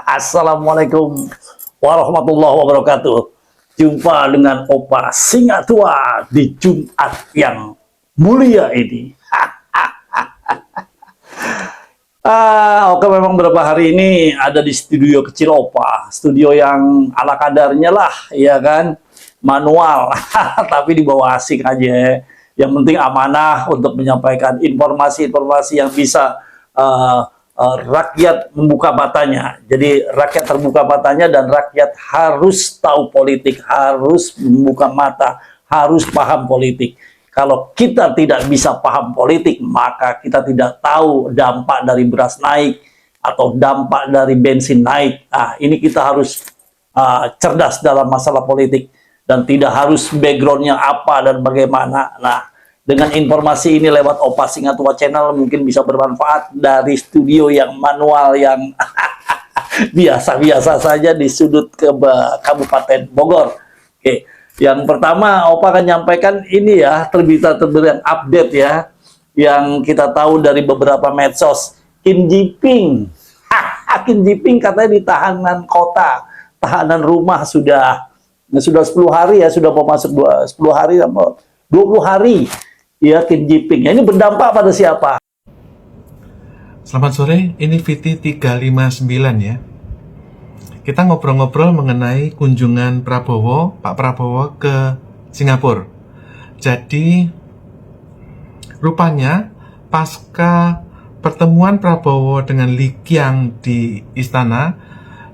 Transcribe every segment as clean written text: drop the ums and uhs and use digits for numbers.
Assalamualaikum warahmatullahi wabarakatuh. Jumpa dengan Opa Singa Tua di Jumat yang mulia ini. Oke, memang beberapa hari ini ada di studio kecil Opa, studio yang ala kadarnya lah, ya kan, manual, tapi di bawah asik aja. Yang penting amanah untuk menyampaikan informasi-informasi yang bisa rakyat membuka matanya. Jadi rakyat terbuka matanya dan rakyat harus tahu politik, harus membuka mata, harus paham politik. Kalau kita tidak bisa paham politik, maka kita tidak tahu dampak dari beras naik atau dampak dari bensin naik. Nah, ini kita harus cerdas dalam masalah politik dan tidak harus backgroundnya apa dan bagaimana. Nah, dengan informasi ini lewat Opa Singa Tua Channel mungkin bisa bermanfaat dari studio yang manual yang biasa-biasa saja di sudut Kabupaten Bogor. Oke, yang pertama Opa akan nyampaikan ini ya, terbitan-terbitan update ya, yang kita tahu dari beberapa medsos. Kim Jiping, Kim Jiping katanya di tahanan kota, tahanan rumah sudah 10 hari ya, sudah mau masuk 10 hari sama 20 hari. Ya, Kim Jiping. Ini berdampak pada siapa? Selamat sore, ini VT 359 ya. Kita ngobrol-ngobrol mengenai kunjungan Pak Prabowo ke Singapura. Jadi, rupanya pasca pertemuan Prabowo dengan Li Qiang di istana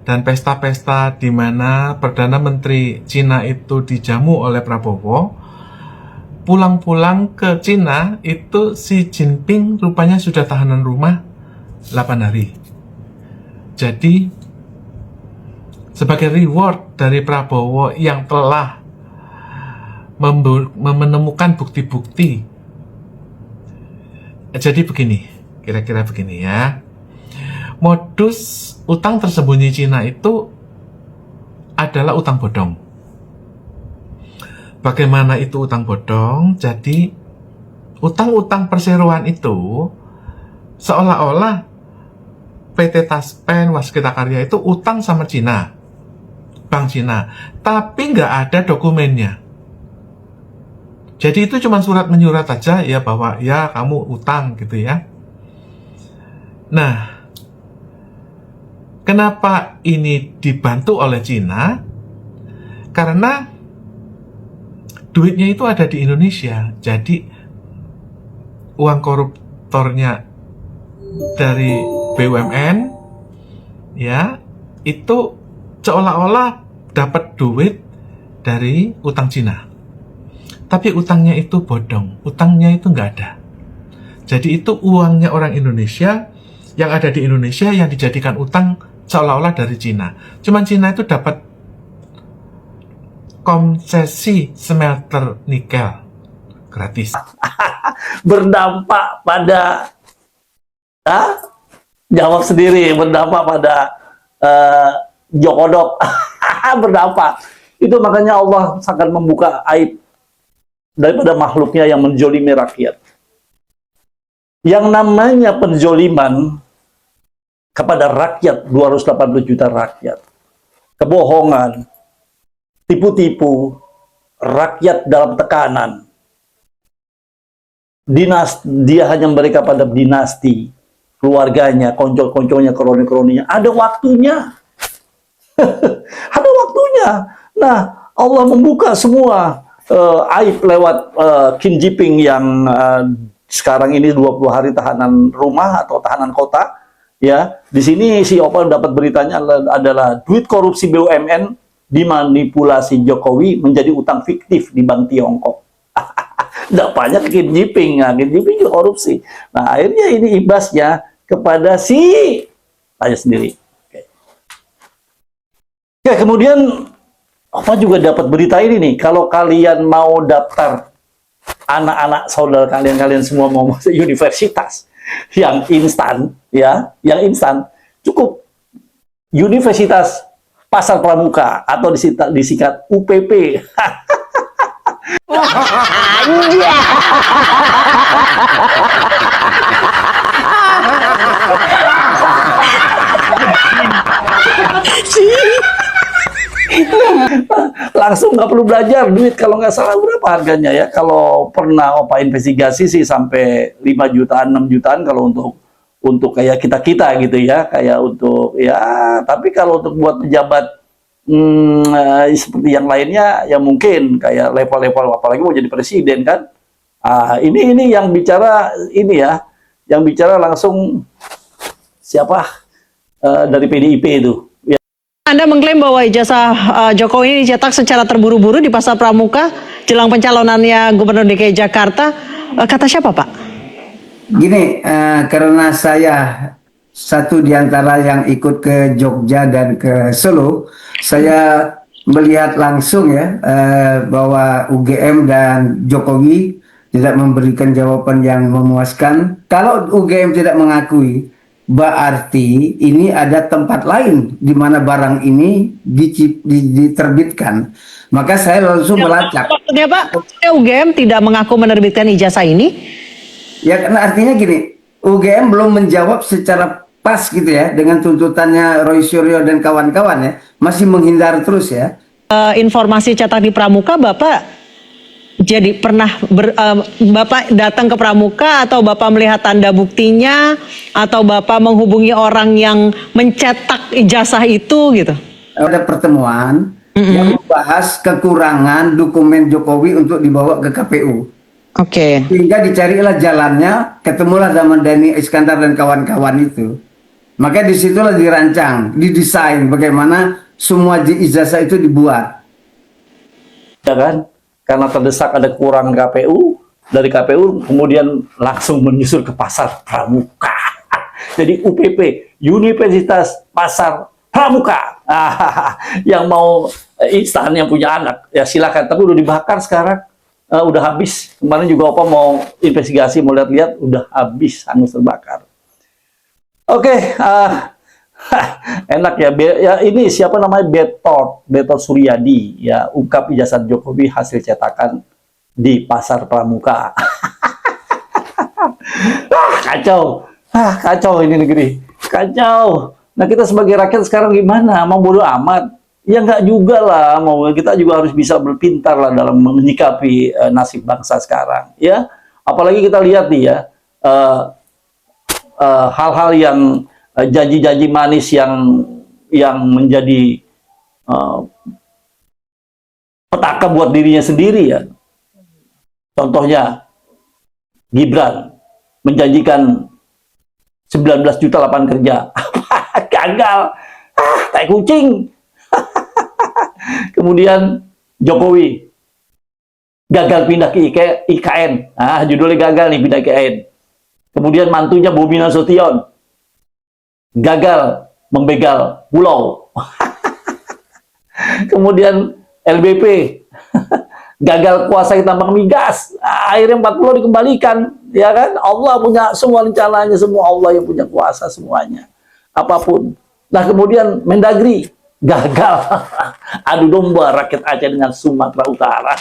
dan pesta-pesta di mana Perdana Menteri Cina itu dijamu oleh Prabowo, pulang-pulang ke Cina itu Xi Jinping rupanya sudah tahanan rumah 8 hari. Jadi sebagai reward dari Prabowo yang telah menemukan bukti-bukti. Jadi begini, kira-kira begini ya. Modus utang tersembunyi Cina itu adalah utang bodong. Bagaimana itu utang bodong? Jadi utang-utang perseroan itu seolah-olah PT Taspen, Waskita Karya itu utang sama Cina, Bank Cina, tapi nggak ada dokumennya. Jadi itu cuma surat menyurat aja ya, bahwa ya kamu utang gitu ya. Nah, kenapa ini dibantu oleh Cina? Karena duitnya itu ada di Indonesia, jadi uang koruptornya dari BUMN, ya, itu seolah-olah dapat duit dari utang Cina. Tapi utangnya itu bodong, utangnya itu nggak ada. Jadi itu uangnya orang Indonesia yang ada di Indonesia yang dijadikan utang seolah-olah dari Cina. Cuman Cina itu dapat konsesi smelter nikel gratis. Berdampak pada jawab sendiri, berdampak pada Jokodok. Berdampak. Itu makanya Allah sangat membuka aib daripada makhluknya yang menjolimi rakyat. Yang namanya penjoliman kepada rakyat, 280 juta rakyat, kebohongan, tipu-tipu, rakyat dalam tekanan, dia hanya memberikan pada dinasti, keluarganya, konco-konconya, kroni-kroninya. Ada waktunya. Ada waktunya. Nah, Allah membuka semua aib lewat Kim Jiping yang sekarang ini 20 hari tahanan rumah atau tahanan kota. Ya, di sini si Opa dapat beritanya adalah duit korupsi BUMN dimanipulasi Jokowi menjadi utang fiktif di Bank Tiongkok. Dampaknya ke Kim Jiping, nah, Kim Jiping juga korupsi. Nah, akhirnya ini imbasnya kepada si tanya sendiri. Oke, kemudian Opa juga dapat berita ini nih, kalau kalian mau daftar anak-anak saudara kalian semua mau masuk universitas yang instan, ya, yang instan, cukup Universitas Pasar Pramuka atau disingkat UPP. langsung nggak perlu belajar. Duit kalau nggak salah berapa harganya ya? Kalau pernah Opa investigasi sih sampai 5 jutaan, 6 jutaan kalau untuk kayak kita gitu ya, kayak untuk ya. Tapi kalau untuk buat pejabat seperti yang lainnya ya mungkin kayak level-level, apalagi mau jadi presiden kan. Ini yang bicara ini ya, yang bicara langsung siapa dari PDIP itu. Ya. Anda mengklaim bahwa ijazah Jokowi ini dicetak secara terburu-buru di Pasar Pramuka jelang pencalonannya Gubernur DKI Jakarta. Kata siapa, Pak? Gini, karena saya satu di antara yang ikut ke Jogja dan ke Solo, saya melihat langsung ya bahwa UGM dan Jokowi tidak memberikan jawaban yang memuaskan. Kalau UGM tidak mengakui, berarti ini ada tempat lain di mana barang ini diterbitkan. Maka saya langsung melacak. Maksudnya Pak, UGM tidak mengaku menerbitkan ijazah ini? Ya, karena artinya gini, UGM belum menjawab secara pas gitu ya dengan tuntutannya Roy Suryo dan kawan-kawan ya, masih menghindar terus ya. Informasi cetak di Pramuka, Bapak jadi pernah Bapak datang ke Pramuka atau Bapak melihat tanda buktinya atau Bapak menghubungi orang yang mencetak ijazah itu gitu? Ada pertemuan yang membahas kekurangan dokumen Jokowi untuk dibawa ke KPU. Oke. Sehingga dicarilah jalannya, ketemulah Dhammadhani Iskandar dan kawan-kawan itu. Maka disitulah dirancang, didesain bagaimana semua ijazah itu dibuat. Ya kan? Karena terdesak ada kekurangan KPU, dari KPU kemudian langsung menyusul ke Pasar Pramuka. Jadi UPP, Universitas Pasar Pramuka. Yang mau instan yang punya anak, ya silakan. Tapi udah dibakar sekarang, udah habis. Kemarin juga Opa mau investigasi, mau lihat-lihat, udah habis, hangus terbakar. Oke, enak ya. Ya ini siapa namanya, Betor Suryadi ya, ungkap ijazah Jokowi hasil cetakan di Pasar Pramuka. Kacau, kacau ini negeri, kacau. Nah kita sebagai rakyat sekarang gimana? Mau bodo amat? Ya nggak juga lah. Mau kita juga harus bisa berpintar lah dalam menyikapi nasib bangsa sekarang. Ya, apalagi kita lihat nih ya hal-hal yang janji-janji manis yang menjadi petaka buat dirinya sendiri ya. Contohnya Gibran menjanjikan 19 juta lapangan kerja. Gagal. Tai kucing. Kemudian Jokowi gagal pindah ke IKN. Judulnya gagal nih pindah ke IKN. Kemudian mantunya Bobi Nasution gagal membegal pulau. Kemudian LBP gagal kuasai tambang migas. Akhirnya 4 pulau dikembalikan, ya kan? Allah punya semua rencananya, semua Allah yang punya kuasa semuanya. Apapun. Nah, kemudian Mendagri gagal. Adu domba rakyat Aceh dengan Sumatera Utara.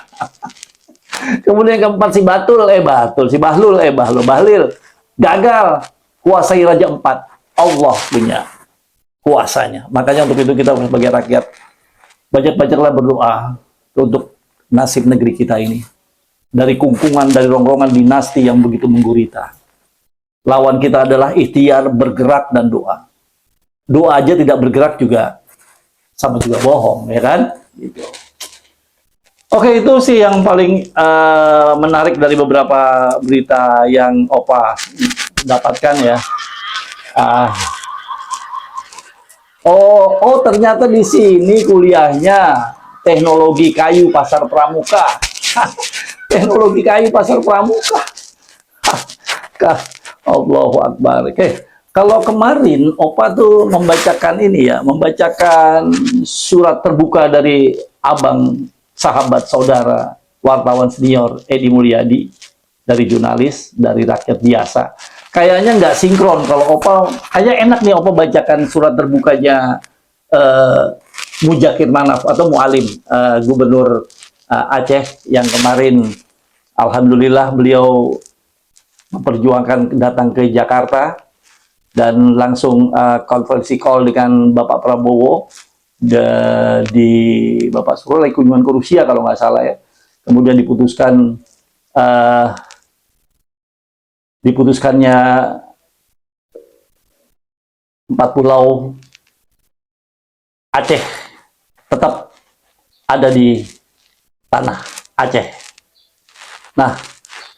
Kemudian keempat si Bahlil gagal kuasai Raja 4. Allah punya kuasanya. Makanya untuk itu kita sebagai rakyat banyak-banyaklah berdoa untuk nasib negeri kita ini. Dari kungkungan, dari rongrongan dinasti yang begitu menggurita. Lawan kita adalah ikhtiar, bergerak, dan doa. Doa aja tidak bergerak juga sama juga bohong, ya kan? Gitu. Oke, itu sih yang paling menarik dari beberapa berita yang Opa dapatkan ya. Ternyata di sini kuliahnya teknologi kayu Pasar Pramuka. Teknologi kayu Pasar Pramuka. Allahu Akbar. Oke, kalau kemarin Opa tuh membacakan ini ya, membacakan surat terbuka dari abang, sahabat, saudara, wartawan senior Edi Mulyadi, dari jurnalis, dari rakyat biasa. Kayaknya nggak sinkron. Kalau Opa, kayaknya enak nih Opa bacakan surat terbukanya Muzakir Manaf atau Mualim, Gubernur Aceh yang kemarin, alhamdulillah beliau memperjuangkan datang ke Jakarta dan langsung konferensi call dengan Bapak Prabowo di Bapak Suryo lagi kunjungan ke Rusia kalau nggak salah ya. Kemudian diputuskannya 4 pulau Aceh tetap ada di tanah Aceh. Nah,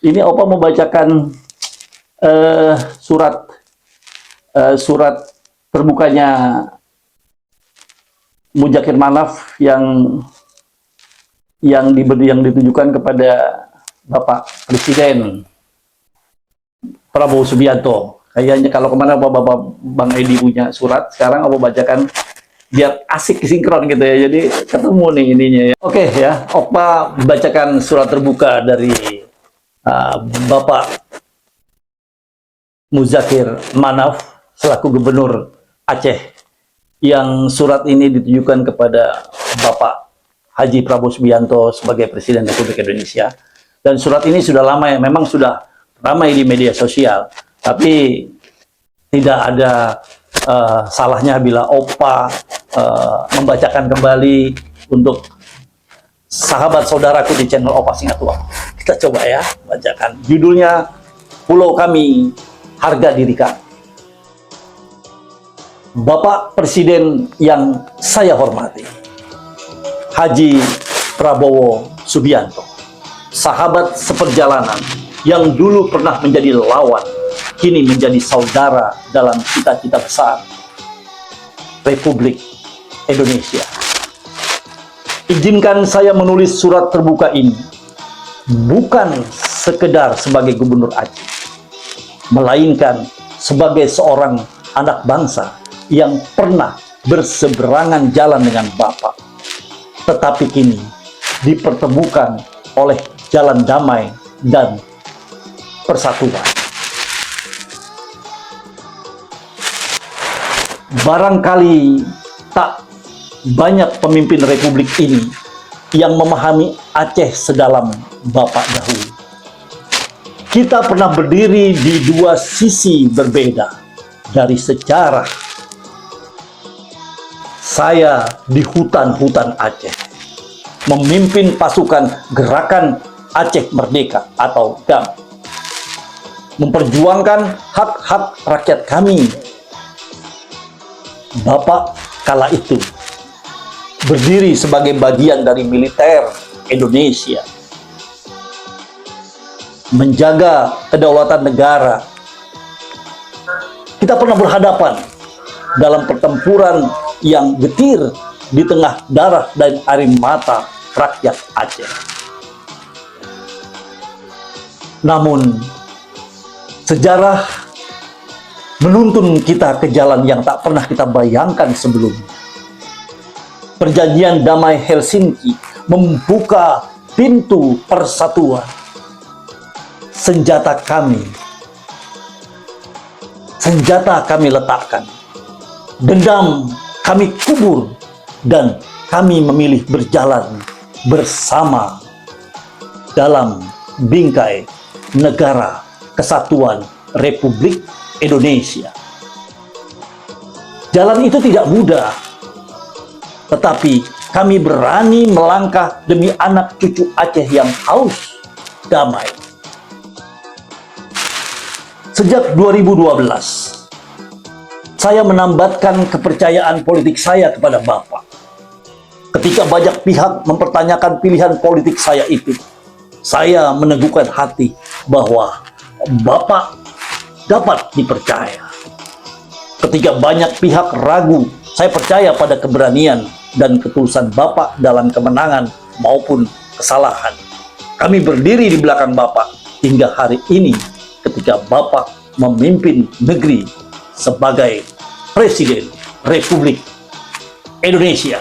ini Opa mau bacakan surat terbukanya Muzakir Manaf yang ditujukan kepada Bapak Presiden Prabowo Subianto. Kayaknya kalau kemana Bapak Bang Edi punya surat, sekarang Opa bacakan biar asik sinkron gitu ya. Jadi ketemu nih ininya ya. Oke ya, Opa bacakan surat terbuka dari Bapak Muzakir Manaf selaku Gubernur Aceh, yang surat ini ditujukan kepada Bapak Haji Prabowo Subianto sebagai Presiden Republik Indonesia. Dan surat ini sudah lama ya, memang sudah ramai di media sosial, tapi tidak ada salahnya bila Opa membacakan kembali untuk sahabat saudaraku di channel Opa Singatua. Kita coba ya bacakan. Judulnya Pulau Kami, Harga Diri Kami. Bapak Presiden yang saya hormati, Haji Prabowo Subianto, sahabat seperjalanan yang dulu pernah menjadi lawan, kini menjadi saudara dalam cita-cita besar Republik Indonesia. Izinkan saya menulis surat terbuka ini bukan sekedar sebagai Gubernur Aceh, melainkan sebagai seorang anak bangsa yang pernah berseberangan jalan dengan Bapak, tetapi kini dipertemukan oleh jalan damai dan persatuan. Barangkali tak banyak pemimpin republik ini yang memahami Aceh sedalam Bapak dahulu. Kita pernah berdiri di dua sisi berbeda dari sejarah. Saya di hutan-hutan Aceh, memimpin pasukan Gerakan Aceh Merdeka atau GAM, memperjuangkan hak-hak rakyat kami. Bapak kala itu berdiri sebagai bagian dari militer Indonesia, menjaga kedaulatan negara. Kita pernah berhadapan dalam pertempuran yang getir di tengah darah dan air mata rakyat Aceh. Namun, sejarah menuntun kita ke jalan yang tak pernah kita bayangkan sebelumnya. Perjanjian Damai Helsinki membuka pintu persatuan. Senjata kami letakkan. Dendam kami kubur dan kami memilih berjalan bersama dalam bingkai negara kesatuan Republik Indonesia. Jalan itu tidak mudah, tetapi kami berani melangkah demi anak cucu Aceh yang haus damai. Sejak 2012, saya menambatkan kepercayaan politik saya kepada Bapak. Ketika banyak pihak mempertanyakan pilihan politik saya itu, saya meneguhkan hati bahwa Bapak dapat dipercaya. Ketika banyak pihak ragu, saya percaya pada keberanian dan ketulusan Bapak dalam kemenangan maupun kesalahan. Kami berdiri di belakang Bapak hingga hari ini ketika Bapak memimpin negeri sebagai Presiden Republik Indonesia.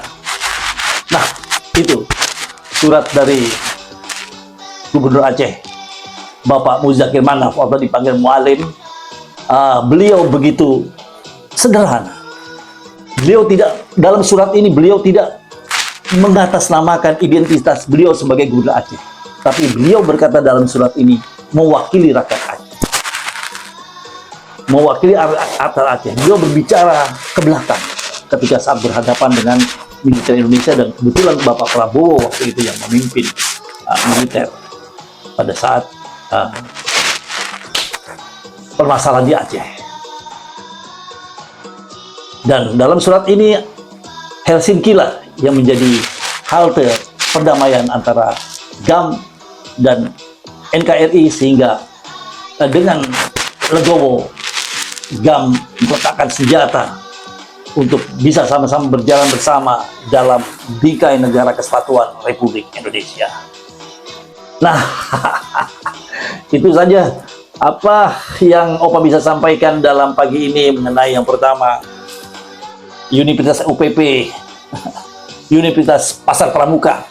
Nah, itu surat dari Gubernur Aceh, Bapak Muzakir Manaf atau dipanggil Mualim. Beliau begitu sederhana. Beliau tidak, dalam surat ini beliau tidak mengatasnamakan identitas beliau sebagai Gubernur Aceh, tapi beliau berkata dalam surat ini mewakili rakyat Aceh, mewakili rakyat Aceh. Beliau berbicara ke belakang ketika saat berhadapan dengan militer Indonesia, dan kebetulan Bapak Prabowo waktu itu yang memimpin militer pada saat permasalahan di Aceh. Dan dalam surat ini Helsinki lah yang menjadi halte perdamaian antara GAM dan NKRI, sehingga dengan legowo GAM meletakkan senjata untuk bisa sama-sama berjalan bersama dalam bingkai negara kesatuan Republik Indonesia. Nah, itu saja apa yang Opa bisa sampaikan dalam pagi ini mengenai yang pertama, Universitas UPP, Universitas Pasar Pramuka.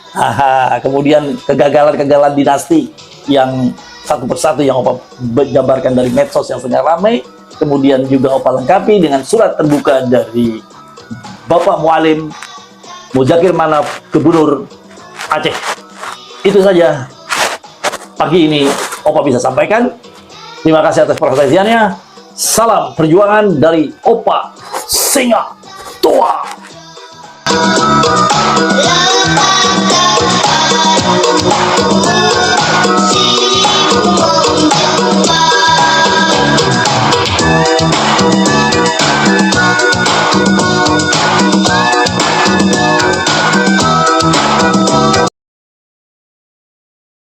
Kemudian kegagalan-kegagalan dinasti yang satu persatu yang Opa jabarkan dari medsos yang sedang ramai. Kemudian juga Opa lengkapi dengan surat terbuka dari Bapak Mualim Muzakir Manaf, Gubernur Aceh. Itu saja pagi ini Opa bisa sampaikan. Terima kasih atas perhatiannya. Salam perjuangan dari Opa Singa Tua.